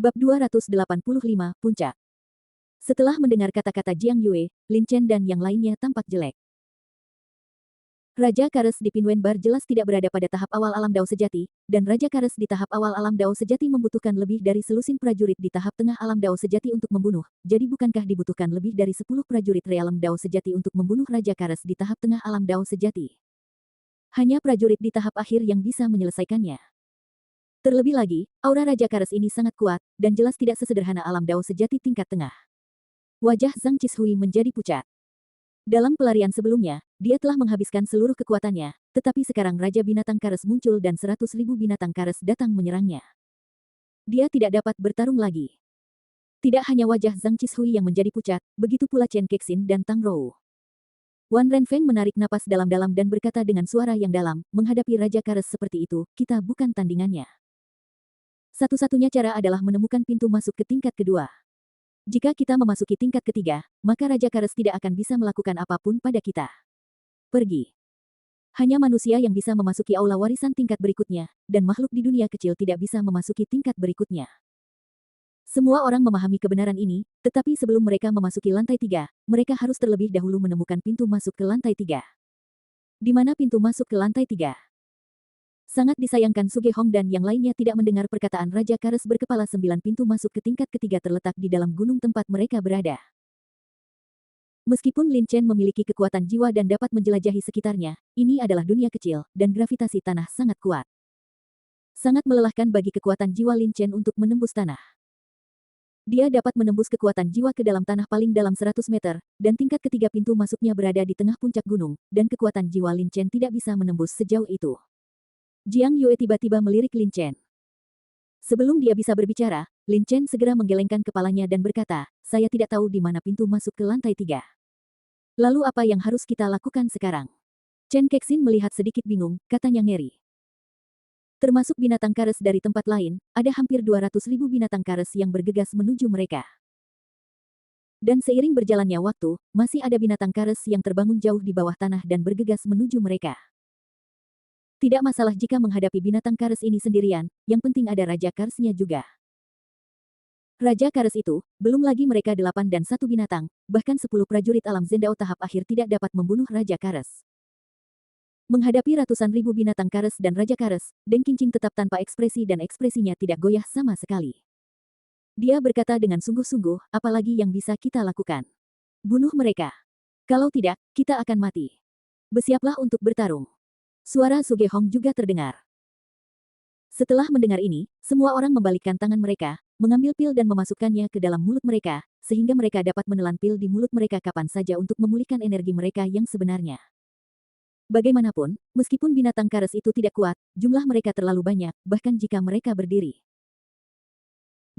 Bab 285, Puncak. Setelah mendengar kata-kata Jiang Yue, Lin Chen dan yang lainnya tampak jelek. Raja Kares di Pinwen Bar jelas tidak berada pada tahap awal alam dao sejati, dan Raja Kares di tahap awal alam dao sejati membutuhkan lebih dari selusin prajurit di tahap tengah alam dao sejati untuk membunuh. Jadi bukankah dibutuhkan lebih dari 10 prajurit realem dao sejati untuk membunuh Raja Kares di tahap tengah alam dao sejati? Hanya prajurit di tahap akhir yang bisa menyelesaikannya. Terlebih lagi, aura Raja Kares ini sangat kuat, dan jelas tidak sesederhana alam dao sejati tingkat tengah. Wajah Zhang Cishui menjadi pucat. Dalam pelarian sebelumnya, dia telah menghabiskan seluruh kekuatannya, tetapi sekarang Raja Binatang Kares muncul dan 100.000 binatang Kares datang menyerangnya. Dia tidak dapat bertarung lagi. Tidak hanya wajah Zhang Cishui yang menjadi pucat, begitu pula Chen Kexin dan Tang Rou. Wan Renfeng menarik napas dalam-dalam dan berkata dengan suara yang dalam, menghadapi Raja Kares seperti itu, kita bukan tandingannya. Satu-satunya cara adalah menemukan pintu masuk ke tingkat kedua. Jika kita memasuki tingkat ketiga, maka Raja Kares tidak akan bisa melakukan apapun pada kita. Pergi. Hanya manusia yang bisa memasuki aula warisan tingkat berikutnya, dan makhluk di dunia kecil tidak bisa memasuki tingkat berikutnya. Semua orang memahami kebenaran ini, tetapi sebelum mereka memasuki lantai 3, mereka harus terlebih dahulu menemukan pintu masuk ke lantai 3. Di mana pintu masuk ke lantai 3? Sangat disayangkan Suge Hong dan yang lainnya tidak mendengar perkataan Raja Kares berkepala 9 pintu masuk ke tingkat ketiga terletak di dalam gunung tempat mereka berada. Meskipun Lin Chen memiliki kekuatan jiwa dan dapat menjelajahi sekitarnya, ini adalah dunia kecil, dan gravitasi tanah sangat kuat. Sangat melelahkan bagi kekuatan jiwa Lin Chen untuk menembus tanah. Dia dapat menembus kekuatan jiwa ke dalam tanah paling dalam 100 meter, dan tingkat ketiga pintu masuknya berada di tengah puncak gunung, dan kekuatan jiwa Lin Chen tidak bisa menembus sejauh itu. Jiang Yue tiba-tiba melirik Lin Chen. Sebelum dia bisa berbicara, Lin Chen segera menggelengkan kepalanya dan berkata, saya tidak tahu di mana pintu masuk ke lantai 3. Lalu apa yang harus kita lakukan sekarang? Chen Kexin melihat sedikit bingung, katanya ngeri. Termasuk binatang Kares dari tempat lain, ada hampir 200.000 binatang Kares yang bergegas menuju mereka. Dan seiring berjalannya waktu, masih ada binatang Kares yang terbangun jauh di bawah tanah dan bergegas menuju mereka. Tidak masalah jika menghadapi binatang Kares ini sendirian, yang penting ada Raja Karesnya juga. Raja Kares itu, belum lagi mereka 8 dan 1 binatang, bahkan 10 prajurit alam Zendao tahap akhir tidak dapat membunuh Raja Kares. Menghadapi ratusan ribu binatang Kares dan Raja Kares, Deng Qingqing tetap tanpa ekspresi dan ekspresinya tidak goyah sama sekali. Dia berkata dengan sungguh-sungguh, apalagi yang bisa kita lakukan? Bunuh mereka. Kalau tidak, kita akan mati. Bersiaplah untuk bertarung. Suara Suge Hong juga terdengar. Setelah mendengar ini, semua orang membalikkan tangan mereka, mengambil pil dan memasukkannya ke dalam mulut mereka, sehingga mereka dapat menelan pil di mulut mereka kapan saja untuk memulihkan energi mereka yang sebenarnya. Bagaimanapun, meskipun binatang Kares itu tidak kuat, jumlah mereka terlalu banyak, bahkan jika mereka berdiri.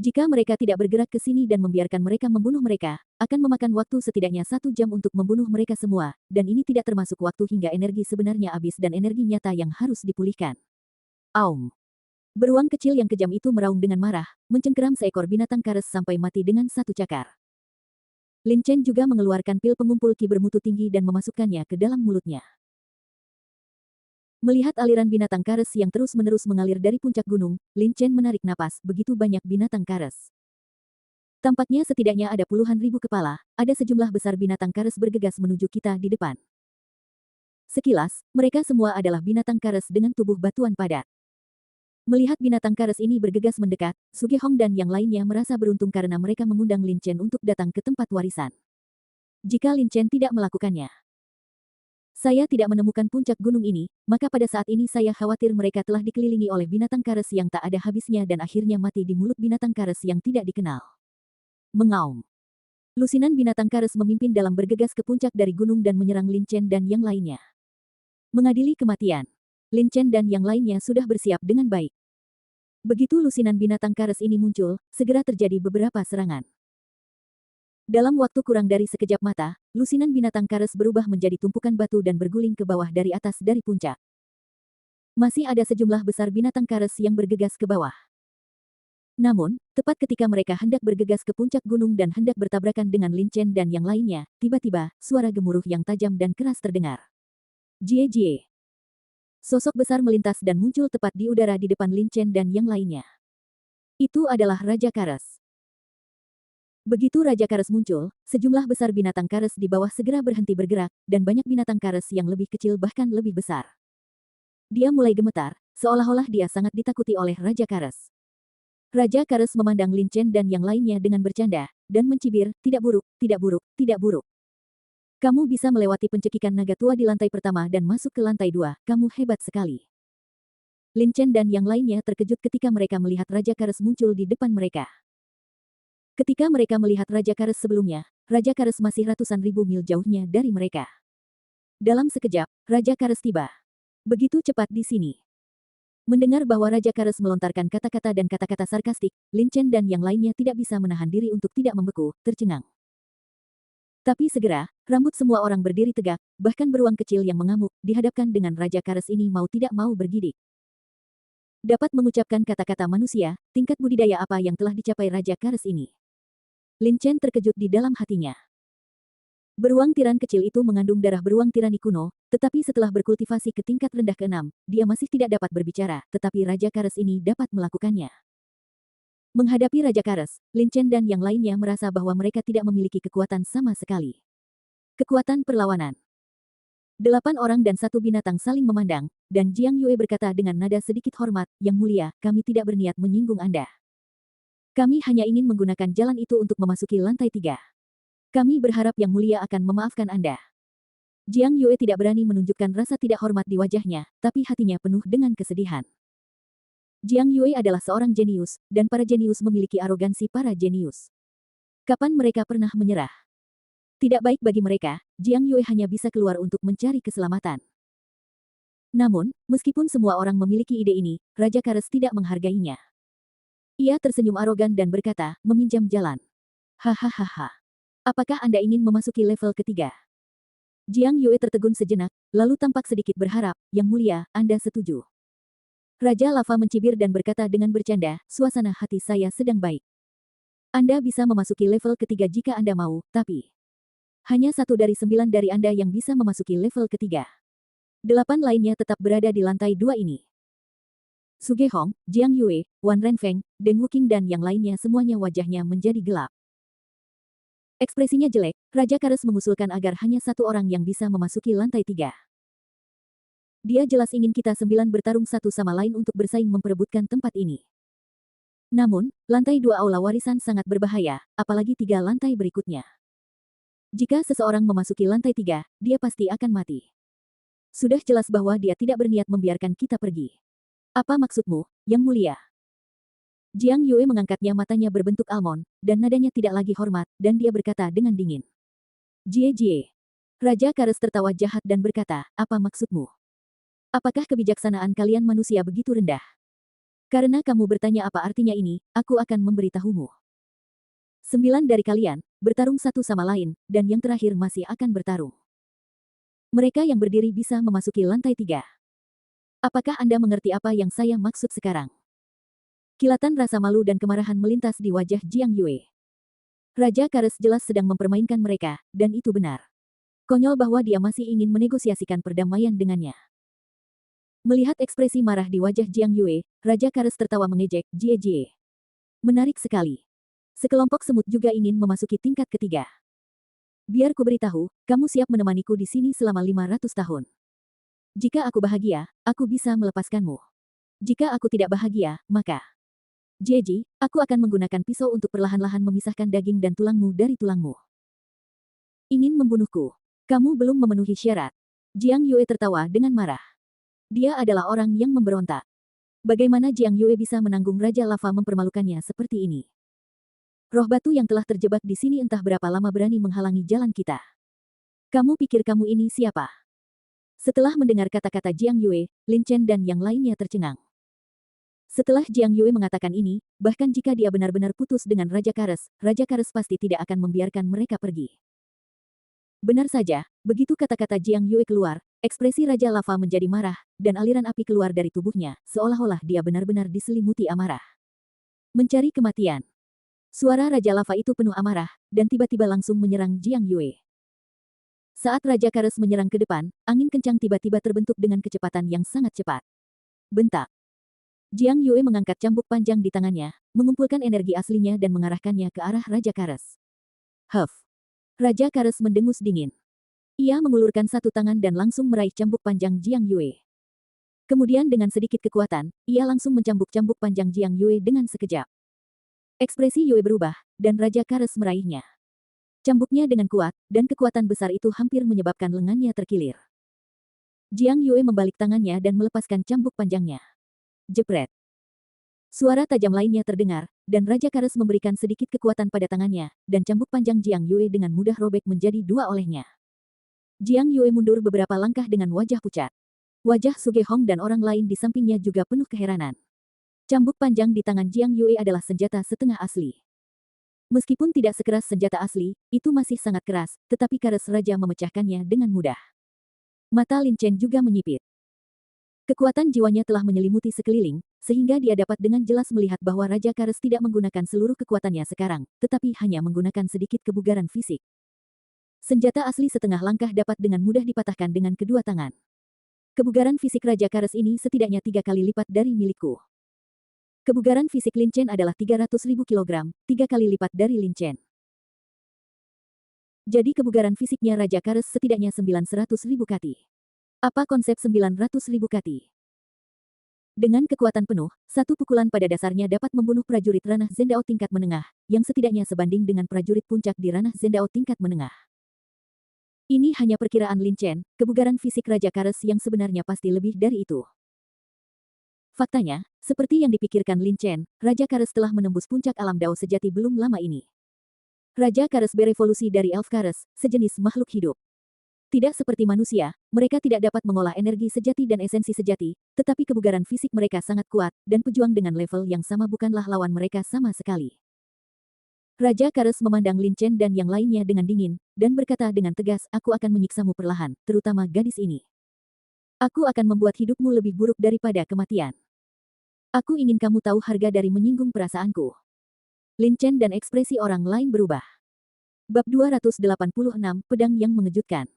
Jika mereka tidak bergerak ke sini dan membiarkan mereka membunuh mereka, akan memakan waktu setidaknya 1 jam untuk membunuh mereka semua, dan ini tidak termasuk waktu hingga energi sebenarnya habis dan energi nyata yang harus dipulihkan. Aum. Beruang kecil yang kejam itu meraung dengan marah, mencengkeram seekor binatang Kares sampai mati dengan 1 cakar. Lin Chen juga mengeluarkan pil pengumpul ki bermutu tinggi dan memasukkannya ke dalam mulutnya. Melihat aliran binatang Kares yang terus-menerus mengalir dari puncak gunung, Lin Chen menarik napas, begitu banyak binatang Kares. Tampaknya setidaknya ada puluhan ribu kepala, ada sejumlah besar binatang Kares bergegas menuju kita di depan. Sekilas, mereka semua adalah binatang Kares dengan tubuh batuan padat. Melihat binatang Kares ini bergegas mendekat, Suge Hong dan yang lainnya merasa beruntung karena mereka mengundang Lin Chen untuk datang ke tempat warisan. Jika Lin Chen tidak melakukannya, saya tidak menemukan puncak gunung ini, maka pada saat ini saya khawatir mereka telah dikelilingi oleh binatang Kares yang tak ada habisnya dan akhirnya mati di mulut binatang Kares yang tidak dikenal. Mengaum. Lusinan binatang Kares memimpin dalam bergegas ke puncak dari gunung dan menyerang Lin Chen dan yang lainnya. Mengadili kematian. Lin Chen dan yang lainnya sudah bersiap dengan baik. Begitu lusinan binatang Kares ini muncul, segera terjadi beberapa serangan. Dalam waktu kurang dari sekejap mata, lusinan binatang Kares berubah menjadi tumpukan batu dan berguling ke bawah dari atas dari puncak. Masih ada sejumlah besar binatang Kares yang bergegas ke bawah. Namun, tepat ketika mereka hendak bergegas ke puncak gunung dan hendak bertabrakan dengan Lin Chen dan yang lainnya, tiba-tiba, suara gemuruh yang tajam dan keras terdengar. Jie Jie. Sosok besar melintas dan muncul tepat di udara di depan Lin Chen dan yang lainnya. Itu adalah Raja Kares. Begitu Raja Kares muncul, sejumlah besar binatang kares di bawah segera berhenti bergerak, dan banyak binatang kares yang lebih kecil bahkan lebih besar. Dia mulai gemetar, seolah-olah dia sangat ditakuti oleh Raja Kares. Raja Kares memandang Lin Chen dan yang lainnya dengan bercanda, dan mencibir, tidak buruk, tidak buruk, tidak buruk. Kamu bisa melewati pencekikan naga tua di lantai pertama dan masuk ke lantai 2, kamu hebat sekali. Lin Chen dan yang lainnya terkejut ketika mereka melihat Raja Kares muncul di depan mereka. Ketika mereka melihat Raja Kares sebelumnya, Raja Kares masih ratusan ribu mil jauhnya dari mereka. Dalam sekejap, Raja Kares tiba. Begitu cepat di sini. Mendengar bahwa Raja Kares melontarkan kata-kata dan kata-kata sarkastik, Lin Chen dan yang lainnya tidak bisa menahan diri untuk tidak membeku, tercengang. Tapi segera, rambut semua orang berdiri tegak, bahkan beruang kecil yang mengamuk, dihadapkan dengan Raja Kares ini mau tidak mau bergidik. Dapat mengucapkan kata-kata manusia, tingkat budidaya apa yang telah dicapai Raja Kares ini. Lin Chen terkejut di dalam hatinya. Beruang tiran kecil itu mengandung darah beruang tirani kuno, tetapi setelah berkultivasi ke tingkat rendah ke-6, dia masih tidak dapat berbicara, tetapi Raja Kares ini dapat melakukannya. Menghadapi Raja Kares, Lin Chen dan yang lainnya merasa bahwa mereka tidak memiliki kekuatan sama sekali. Kekuatan perlawanan. 8 orang dan 1 binatang saling memandang, dan Jiang Yue berkata dengan nada sedikit hormat, Yang Mulia, kami tidak berniat menyinggung Anda. Kami hanya ingin menggunakan jalan itu untuk memasuki lantai 3. Kami berharap Yang Mulia akan memaafkan Anda. Jiang Yue tidak berani menunjukkan rasa tidak hormat di wajahnya, tapi hatinya penuh dengan kesedihan. Jiang Yue adalah seorang jenius, dan para jenius memiliki arogansi para jenius. Kapan mereka pernah menyerah? Tidak baik bagi mereka, Jiang Yue hanya bisa keluar untuk mencari keselamatan. Namun, meskipun semua orang memiliki ide ini, Raja Kares tidak menghargainya. Ia tersenyum arogan dan berkata, meminjam jalan. Hahaha. Apakah Anda ingin memasuki level ketiga? Jiang Yue tertegun sejenak, lalu tampak sedikit berharap, Yang Mulia, Anda setuju. Raja Lava mencibir dan berkata dengan bercanda, suasana hati saya sedang baik. Anda bisa memasuki level ketiga jika Anda mau, tapi hanya 1 dari 9 dari Anda yang bisa memasuki level ketiga. 8 lainnya tetap berada di lantai 2 ini. Su Gehong, Jiang Yue, Wan Renfeng, Deng Wuqing dan yang lainnya semuanya wajahnya menjadi gelap. Ekspresinya jelek, Raja Kares mengusulkan agar hanya 1 orang yang bisa memasuki lantai 3. Dia jelas ingin kita 9 bertarung satu sama lain untuk bersaing memperebutkan tempat ini. Namun, lantai 2 aula warisan sangat berbahaya, apalagi 3 lantai berikutnya. Jika seseorang memasuki lantai 3, dia pasti akan mati. Sudah jelas bahwa dia tidak berniat membiarkan kita pergi. Apa maksudmu, Yang Mulia? Jiang Yue mengangkatnya matanya berbentuk almond, dan nadanya tidak lagi hormat, dan dia berkata dengan dingin. Jie. Raja Kares tertawa jahat dan berkata, apa maksudmu? Apakah kebijaksanaan kalian manusia begitu rendah? Karena kamu bertanya apa artinya ini, aku akan memberitahumu. 9 dari kalian, bertarung satu sama lain, dan yang terakhir masih akan bertarung. Mereka yang berdiri bisa memasuki lantai 3. Apakah Anda mengerti apa yang saya maksud sekarang? Kilatan rasa malu dan kemarahan melintas di wajah Jiang Yue. Raja Kares jelas sedang mempermainkan mereka, dan itu benar. Konyol bahwa dia masih ingin menegosiasikan perdamaian dengannya. Melihat ekspresi marah di wajah Jiang Yue, Raja Kares tertawa mengejek, Jie. Menarik sekali. Sekelompok semut juga ingin memasuki tingkat ketiga. Biar ku beritahu, kamu siap menemaniku di sini selama 500 tahun. Jika aku bahagia, aku bisa melepaskanmu. Jika aku tidak bahagia, maka Jie, aku akan menggunakan pisau untuk perlahan-lahan memisahkan daging dan tulangmu dari tulangmu. Ingin membunuhku? Kamu belum memenuhi syarat. Jiang Yue tertawa dengan marah. Dia adalah orang yang memberontak. Bagaimana Jiang Yue bisa menanggung Raja Lava mempermalukannya seperti ini? Roh batu yang telah terjebak di sini entah berapa lama berani menghalangi jalan kita. Kamu pikir kamu ini siapa? Setelah mendengar kata-kata Jiang Yue, Lin Chen dan yang lainnya tercengang. Setelah Jiang Yue mengatakan ini, bahkan jika dia benar-benar putus dengan Raja Kares pasti tidak akan membiarkan mereka pergi. Benar saja, begitu kata-kata Jiang Yue keluar, ekspresi Raja Lava menjadi marah, dan aliran api keluar dari tubuhnya, seolah-olah dia benar-benar diselimuti amarah. Mencari kematian. Suara Raja Lava itu penuh amarah, dan tiba-tiba langsung menyerang Jiang Yue. Saat Raja Kares menyerang ke depan, angin kencang tiba-tiba terbentuk dengan kecepatan yang sangat cepat. Bentak. Jiang Yue mengangkat cambuk panjang di tangannya, mengumpulkan energi aslinya dan mengarahkannya ke arah Raja Kares. Huff! Raja Kares mendengus dingin. Ia mengulurkan satu tangan dan langsung meraih cambuk panjang Jiang Yue. Kemudian dengan sedikit kekuatan, ia langsung mencambuk cambuk panjang Jiang Yue dengan sekejap. Ekspresi Yue berubah, dan Raja Kares meraihnya. Cambuknya dengan kuat, dan kekuatan besar itu hampir menyebabkan lengannya terkilir. Jiang Yue membalik tangannya dan melepaskan cambuk panjangnya. Jepret. Suara tajam lainnya terdengar, dan Raja Kares memberikan sedikit kekuatan pada tangannya, dan cambuk panjang Jiang Yue dengan mudah robek menjadi dua olehnya. Jiang Yue mundur beberapa langkah dengan wajah pucat. Wajah Suge Hong dan orang lain di sampingnya juga penuh keheranan. Cambuk panjang di tangan Jiang Yue adalah senjata setengah asli. Meskipun tidak sekeras senjata asli, itu masih sangat keras, tetapi Kares Raja memecahkannya dengan mudah. Mata Lin Chen juga menyipit. Kekuatan jiwanya telah menyelimuti sekeliling, sehingga dia dapat dengan jelas melihat bahwa Raja Kares tidak menggunakan seluruh kekuatannya sekarang, tetapi hanya menggunakan sedikit kebugaran fisik. Senjata asli setengah langkah dapat dengan mudah dipatahkan dengan kedua tangan. Kebugaran fisik Raja Kares ini setidaknya 3 kali lipat dari milikku. Kebugaran fisik Lin Chen adalah 300.000 kilogram, 3 kali lipat dari Lin Chen. Jadi kebugaran fisiknya Raja Kares setidaknya 900.000 kati. Apa konsep 900.000 kati? Dengan kekuatan penuh, satu pukulan pada dasarnya dapat membunuh prajurit ranah Zendao tingkat menengah, yang setidaknya sebanding dengan prajurit puncak di ranah Zendao tingkat menengah. Ini hanya perkiraan Lin Chen, kebugaran fisik Raja Kares yang sebenarnya pasti lebih dari itu. Faktanya, seperti yang dipikirkan Lin Chen, Raja Kares telah menembus puncak alam Dao sejati belum lama ini. Raja Kares berevolusi dari Elf Kares, sejenis makhluk hidup. Tidak seperti manusia, mereka tidak dapat mengolah energi sejati dan esensi sejati, tetapi kebugaran fisik mereka sangat kuat, dan pejuang dengan level yang sama bukanlah lawan mereka sama sekali. Raja Kares memandang Lin Chen dan yang lainnya dengan dingin, dan berkata dengan tegas, aku akan menyiksamu perlahan, terutama gadis ini. Aku akan membuat hidupmu lebih buruk daripada kematian. Aku ingin kamu tahu harga dari menyinggung perasaanku. Lin Chen dan ekspresi orang lain berubah. Bab 286, Pedang yang Mengejutkan.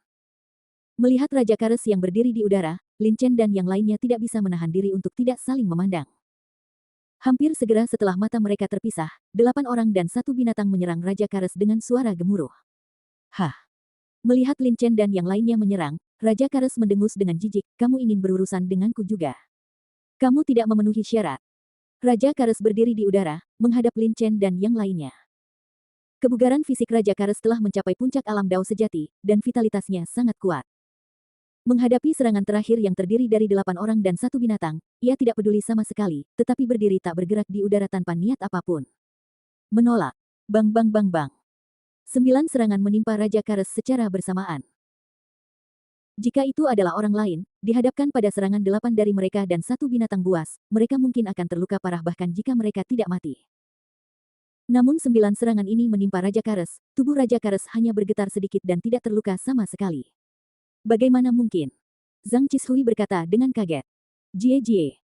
Melihat Raja Kares yang berdiri di udara, Lin Chen dan yang lainnya tidak bisa menahan diri untuk tidak saling memandang. Hampir segera setelah mata mereka terpisah, 8 orang dan 1 binatang menyerang Raja Kares dengan suara gemuruh. Hah! Melihat Lin Chen dan yang lainnya menyerang, Raja Kares mendengus dengan jijik, kamu ingin berurusan denganku juga. Kamu tidak memenuhi syarat. Raja Kares berdiri di udara, menghadap Lin Chen dan yang lainnya. Kebugaran fisik Raja Kares telah mencapai puncak alam Dao sejati, dan vitalitasnya sangat kuat. Menghadapi serangan terakhir yang terdiri dari 8 orang dan 1 binatang, ia tidak peduli sama sekali, tetapi berdiri tak bergerak di udara tanpa niat apapun. Menolak. Bang bang bang bang. 9 serangan menimpa Raja Kares secara bersamaan. Jika itu adalah orang lain, dihadapkan pada serangan 8 dari mereka dan 1 binatang buas, mereka mungkin akan terluka parah bahkan jika mereka tidak mati. Namun 9 serangan ini menimpa Raja Kares, tubuh Raja Kares hanya bergetar sedikit dan tidak terluka sama sekali. Bagaimana mungkin? Zhang Qishui berkata dengan kaget. Jie.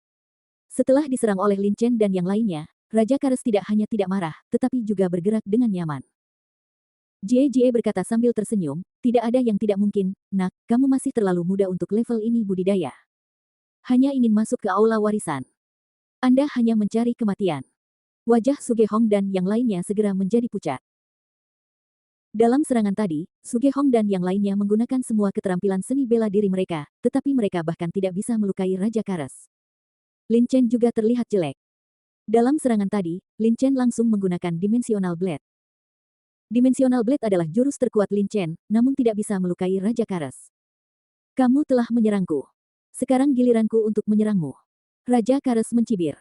Setelah diserang oleh Lin Chen dan yang lainnya, Raja Kares tidak hanya tidak marah, tetapi juga bergerak dengan nyaman. Jie berkata sambil tersenyum, tidak ada yang tidak mungkin, nak, kamu masih terlalu muda untuk level ini budidaya. Hanya ingin masuk ke aula warisan. Anda hanya mencari kematian. Wajah Suge Hong dan yang lainnya segera menjadi pucat. Dalam serangan tadi, Suge Hong dan yang lainnya menggunakan semua keterampilan seni bela diri mereka, tetapi mereka bahkan tidak bisa melukai Raja Kares. Lin Chen juga terlihat jelek. Dalam serangan tadi, Lin Chen langsung menggunakan Dimensional Blade. Dimensional Blade adalah jurus terkuat Lin Chen, namun tidak bisa melukai Raja Kares. Kamu telah menyerangku. Sekarang giliranku untuk menyerangmu. Raja Kares mencibir.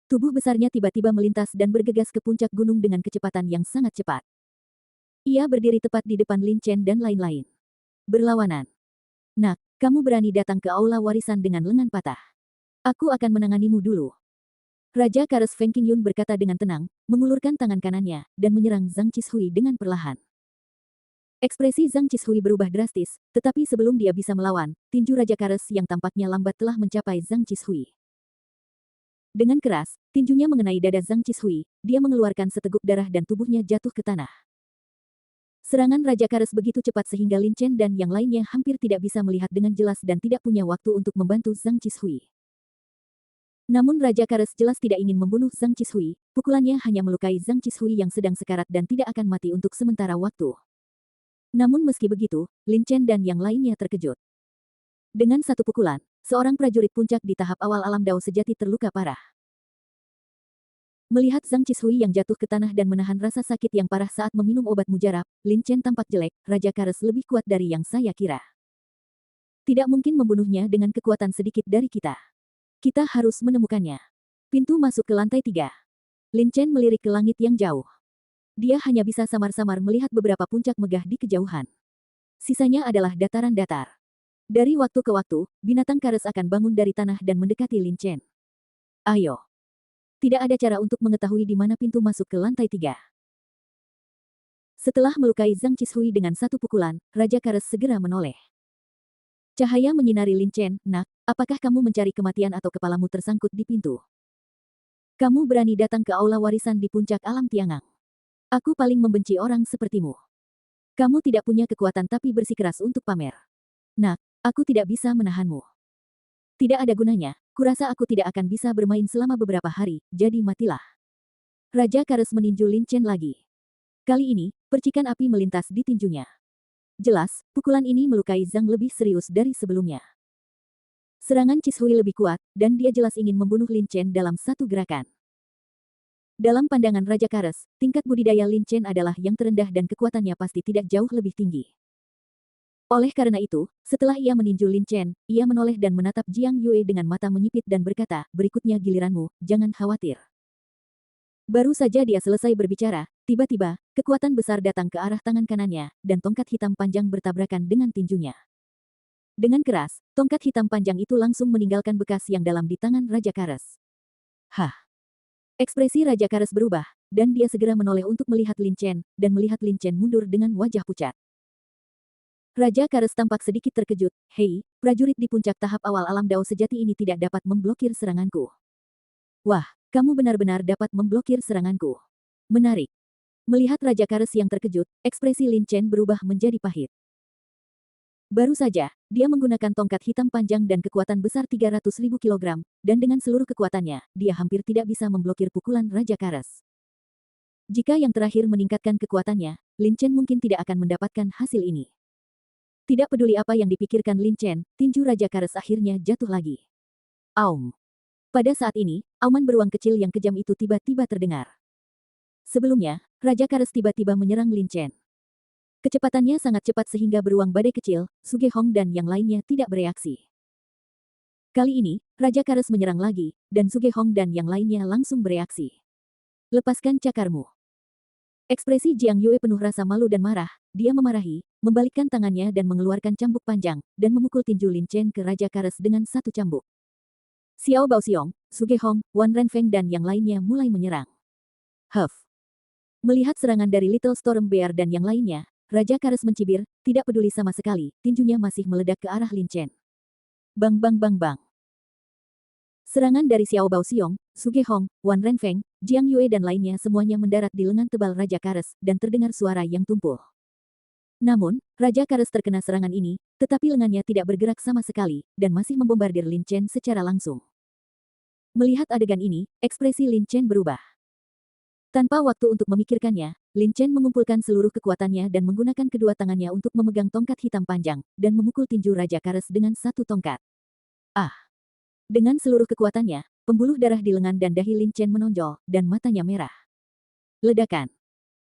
Tubuh besarnya tiba-tiba melintas dan bergegas ke puncak gunung dengan kecepatan yang sangat cepat. Ia berdiri tepat di depan Lin Chen dan lain-lain. Berlawanan. Nak, kamu berani datang ke aula warisan dengan lengan patah. Aku akan menanganimu dulu. Raja Kares Feng Qingyun berkata dengan tenang, mengulurkan tangan kanannya, dan menyerang Zhang Qishui dengan perlahan. Ekspresi Zhang Qishui berubah drastis, tetapi sebelum dia bisa melawan, tinju Raja Kares yang tampaknya lambat telah mencapai Zhang Qishui. Dengan keras, tinjunya mengenai dada Zhang Qishui, dia mengeluarkan seteguk darah dan tubuhnya jatuh ke tanah. Serangan Raja Kares begitu cepat sehingga Lin Chen dan yang lainnya hampir tidak bisa melihat dengan jelas dan tidak punya waktu untuk membantu Zhang Qishui. Namun Raja Kares jelas tidak ingin membunuh Zhang Qishui, pukulannya hanya melukai Zhang Qishui yang sedang sekarat dan tidak akan mati untuk sementara waktu. Namun meski begitu, Lin Chen dan yang lainnya terkejut. Dengan satu pukulan, seorang prajurit puncak di tahap awal alam Dao sejati terluka parah. Melihat Zhang Qishui yang jatuh ke tanah dan menahan rasa sakit yang parah saat meminum obat mujarab, Lin Chen tampak jelek. Raja Kares lebih kuat dari yang saya kira. Tidak mungkin membunuhnya dengan kekuatan sedikit dari kita. Kita harus menemukannya. Pintu masuk ke lantai 3. Lin Chen melirik ke langit yang jauh. Dia hanya bisa samar-samar melihat beberapa puncak megah di kejauhan. Sisanya adalah dataran datar. Dari waktu ke waktu, binatang Kares akan bangun dari tanah dan mendekati Lin Chen. Ayo. Tidak ada cara untuk mengetahui di mana pintu masuk ke lantai 3. Setelah melukai Zhang Qishui dengan satu pukulan, Raja Kares segera menoleh. Cahaya menyinari Lin Chen. Nak, apakah kamu mencari kematian atau kepalamu tersangkut di pintu? Kamu berani datang ke aula warisan di puncak alam Tiangang. Aku paling membenci orang sepertimu. Kamu tidak punya kekuatan tapi bersikeras untuk pamer. Nak, aku tidak bisa menahanmu. Tidak ada gunanya, kurasa aku tidak akan bisa bermain selama beberapa hari, jadi matilah. Raja Kares meninju Lin Chen lagi. Kali ini, percikan api melintas di tinjunya. Jelas, pukulan ini melukai Zhang lebih serius dari sebelumnya. Serangan Qishui lebih kuat, dan dia jelas ingin membunuh Lin Chen dalam satu gerakan. Dalam pandangan Raja Kares, tingkat budidaya Lin Chen adalah yang terendah dan kekuatannya pasti tidak jauh lebih tinggi. Oleh karena itu, setelah ia meninju Lin Chen, ia menoleh dan menatap Jiang Yue dengan mata menyipit dan berkata, berikutnya giliranmu, jangan khawatir. Baru saja dia selesai berbicara, tiba-tiba, kekuatan besar datang ke arah tangan kanannya, dan tongkat hitam panjang bertabrakan dengan tinjunya. Dengan keras, tongkat hitam panjang itu langsung meninggalkan bekas yang dalam di tangan Raja Kares. Hah! Ekspresi Raja Kares berubah, dan dia segera menoleh untuk melihat Lin Chen, dan melihat Lin Chen mundur dengan wajah pucat. Raja Kares tampak sedikit terkejut. Hei, prajurit di puncak tahap awal alam Dao sejati ini tidak dapat memblokir seranganku. Wah, kamu benar-benar dapat memblokir seranganku. Menarik. Melihat Raja Kares yang terkejut, ekspresi Lin Chen berubah menjadi pahit. Baru saja, dia menggunakan tongkat hitam panjang dan kekuatan besar 300.000 kilogram, dan dengan seluruh kekuatannya, dia hampir tidak bisa memblokir pukulan Raja Kares. Jika yang terakhir meningkatkan kekuatannya, Lin Chen mungkin tidak akan mendapatkan hasil ini. Tidak peduli apa yang dipikirkan Lin Chen, tinju Raja Kares akhirnya jatuh lagi. Aum. Pada saat ini, auman beruang kecil yang kejam itu tiba-tiba terdengar. Sebelumnya, Raja Kares tiba-tiba menyerang Lin Chen. Kecepatannya sangat cepat sehingga beruang badai kecil, Sugehong dan yang lainnya tidak bereaksi. Kali ini, Raja Kares menyerang lagi, dan Sugehong dan yang lainnya langsung bereaksi. Lepaskan cakarmu. Ekspresi Jiang Yue penuh rasa malu dan marah, dia memarahi, membalikkan tangannya dan mengeluarkan cambuk panjang, dan memukul tinju Lin Chen ke Raja Kares dengan satu cambuk. Xiao Baoxiong, Sugehong, Wan Renfeng dan yang lainnya mulai menyerang. Huff. Melihat serangan dari Little Storm Bear dan yang lainnya, Raja Kares mencibir, tidak peduli sama sekali, tinjunya masih meledak ke arah Lin Chen. Bang bang bang bang. Serangan dari Xiao Baoxiong, Sugehong, Wan Renfeng, Jiang Yue dan lainnya semuanya mendarat di lengan tebal Raja Kares, dan terdengar suara yang tumpul. Namun, Raja Kares terkena serangan ini, tetapi lengannya tidak bergerak sama sekali, dan masih membombardir Lin Chen secara langsung. Melihat adegan ini, ekspresi Lin Chen berubah. Tanpa waktu untuk memikirkannya, Lin Chen mengumpulkan seluruh kekuatannya dan menggunakan kedua tangannya untuk memegang tongkat hitam panjang, dan memukul tinju Raja Kares dengan satu tongkat. Ah! Dengan seluruh kekuatannya, pembuluh darah di lengan dan dahi Lin Chen menonjol, dan matanya merah. Ledakan.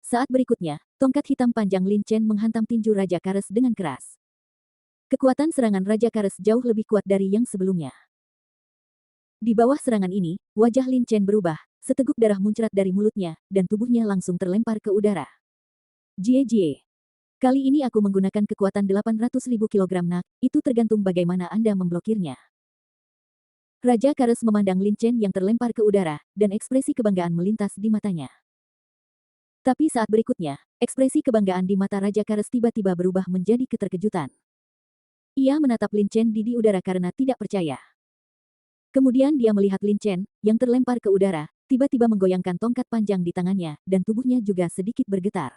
Saat berikutnya, tongkat hitam panjang Lin Chen menghantam tinju Raja Kares dengan keras. Kekuatan serangan Raja Kares jauh lebih kuat dari yang sebelumnya. Di bawah serangan ini, wajah Lin Chen berubah, seteguk darah muncrat dari mulutnya, dan tubuhnya langsung terlempar ke udara. Jie. Kali ini aku menggunakan kekuatan 800.000 kilogram nak, itu tergantung bagaimana Anda memblokirnya. Raja Kares memandang Lin Chen yang terlempar ke udara, dan ekspresi kebanggaan melintas di matanya. Tapi saat berikutnya, ekspresi kebanggaan di mata Raja Kares tiba-tiba berubah menjadi keterkejutan. Ia menatap Lin Chen di udara karena tidak percaya. Kemudian dia melihat Lin Chen, yang terlempar ke udara, tiba-tiba menggoyangkan tongkat panjang di tangannya, dan tubuhnya juga sedikit bergetar.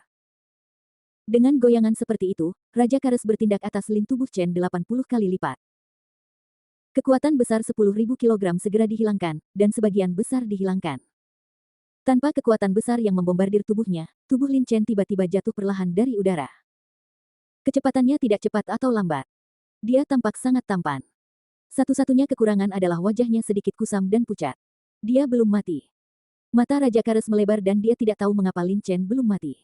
Dengan goyangan seperti itu, Raja Kares bertindak atas Lin tubuh Chen 80 kali lipat. Kekuatan besar 10.000 kilogram segera dihilangkan, dan sebagian besar dihilangkan. Tanpa kekuatan besar yang membombardir tubuhnya, tubuh Lin Chen tiba-tiba jatuh perlahan dari udara. Kecepatannya tidak cepat atau lambat. Dia tampak sangat tampan. Satu-satunya kekurangan adalah wajahnya sedikit kusam dan pucat. Dia belum mati. Mata Raja Kares melebar dan dia tidak tahu mengapa Lin Chen belum mati.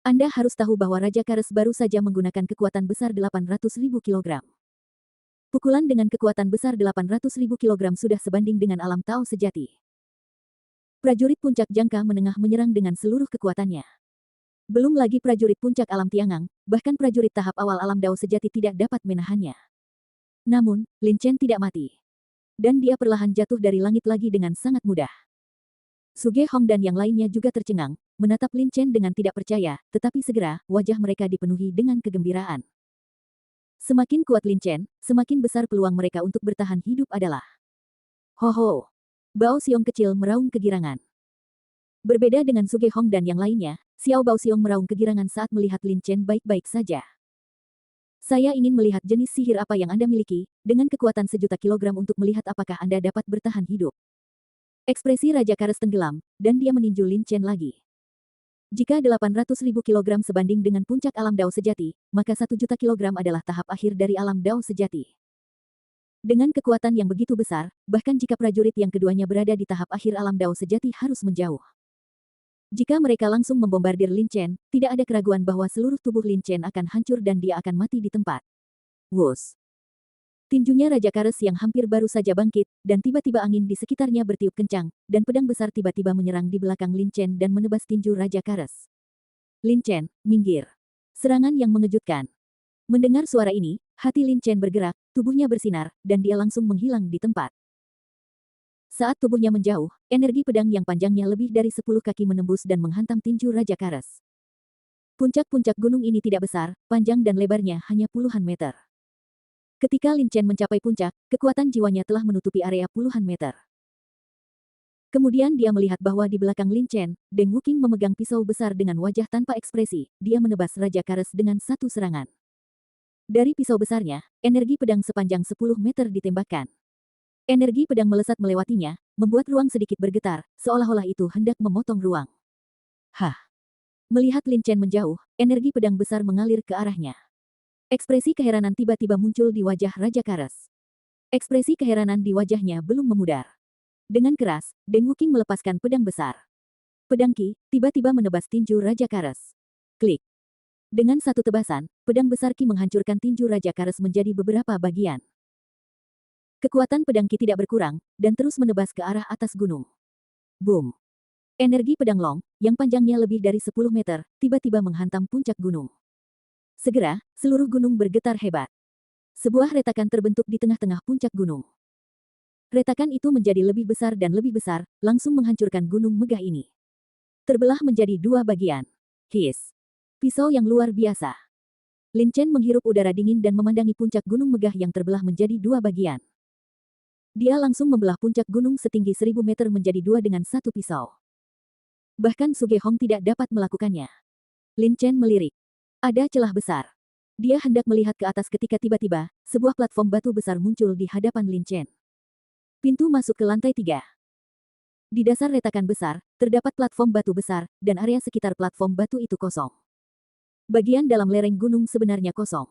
Anda harus tahu bahwa Raja Kares baru saja menggunakan kekuatan besar 800.000 kilogram. Pukulan dengan kekuatan besar 800.000 kilogram sudah sebanding dengan alam Tao sejati. Prajurit puncak jangka menengah menyerang dengan seluruh kekuatannya. Belum lagi prajurit puncak alam Tiangang, bahkan prajurit tahap awal alam Dao sejati tidak dapat menahannya. Namun, Lin Chen tidak mati. Dan dia perlahan jatuh dari langit lagi dengan sangat mudah. Su Gehong dan yang lainnya juga tercengang, menatap Lin Chen dengan tidak percaya, tetapi segera, wajah mereka dipenuhi dengan kegembiraan. Semakin kuat Lin Chen, semakin besar peluang mereka untuk bertahan hidup adalah. Ho ho! Bao Xiong kecil meraung kegirangan. Berbeda dengan Su Gehong dan yang lainnya, Xiao Bao Xiong meraung kegirangan saat melihat Lin Chen baik-baik saja. Saya ingin melihat jenis sihir apa yang Anda miliki, dengan kekuatan 1.000.000 kilogram untuk melihat apakah Anda dapat bertahan hidup. Ekspresi Raja Kares tenggelam, dan dia meninju Lin Chen lagi. Jika 800.000 kilogram sebanding dengan puncak alam Dao sejati, maka 1.000.000 kilogram adalah tahap akhir dari alam Dao sejati. Dengan kekuatan yang begitu besar, bahkan jika prajurit yang keduanya berada di tahap akhir alam Dao sejati harus menjauh. Jika mereka langsung membombardir Lin Chen, tidak ada keraguan bahwa seluruh tubuh Lin Chen akan hancur dan dia akan mati di tempat. Wus! Tinjunya Raja Kares yang hampir baru saja bangkit, dan tiba-tiba angin di sekitarnya bertiup kencang, dan pedang besar tiba-tiba menyerang di belakang Lin Chen dan menebas tinju Raja Kares. Lin Chen, minggir! Serangan yang mengejutkan. Mendengar suara ini, hati Lin Chen bergerak, tubuhnya bersinar, dan dia langsung menghilang di tempat. Saat tubuhnya menjauh, energi pedang yang panjangnya lebih dari 10 kaki menembus dan menghantam tinju Raja Kares. Puncak-puncak gunung ini tidak besar, panjang dan lebarnya hanya puluhan meter. Ketika Lin Chen mencapai puncak, kekuatan jiwanya telah menutupi area puluhan meter. Kemudian dia melihat bahwa di belakang Lin Chen, Deng Wuking memegang pisau besar dengan wajah tanpa ekspresi, dia menebas Raja Kares dengan satu serangan. Dari pisau besarnya, energi pedang sepanjang 10 meter ditembakkan. Energi pedang melesat melewatinya, membuat ruang sedikit bergetar, seolah-olah itu hendak memotong ruang. Hah! Melihat Lin Chen menjauh, energi pedang besar mengalir ke arahnya. Ekspresi keheranan tiba-tiba muncul di wajah Raja Kares. Ekspresi keheranan di wajahnya belum memudar. Dengan keras, Deng Wuking melepaskan pedang besar. Pedang Qi tiba-tiba menebas tinju Raja Kares. Klik. Dengan satu tebasan, pedang besar Qi menghancurkan tinju Raja Kares menjadi beberapa bagian. Kekuatan pedang Qi tidak berkurang, dan terus menebas ke arah atas gunung. Boom! Energi pedang Long, yang panjangnya lebih dari 10 meter, tiba-tiba menghantam puncak gunung. Segera, seluruh gunung bergetar hebat. Sebuah retakan terbentuk di tengah-tengah puncak gunung. Retakan itu menjadi lebih besar dan lebih besar, langsung menghancurkan gunung megah ini. Terbelah menjadi dua bagian. His! Pisau yang luar biasa. Lin Chen menghirup udara dingin dan memandangi puncak gunung megah yang terbelah menjadi dua bagian. Dia langsung membelah puncak gunung setinggi 1.000 meter menjadi dua dengan satu pisau. Bahkan Su Gehong tidak dapat melakukannya. Lin Chen melirik. Ada celah besar. Dia hendak melihat ke atas ketika tiba-tiba, sebuah platform batu besar muncul di hadapan Lin Chen. Pintu masuk ke lantai 3. Di dasar retakan besar, terdapat platform batu besar, dan area sekitar platform batu itu kosong. Bagian dalam lereng gunung sebenarnya kosong.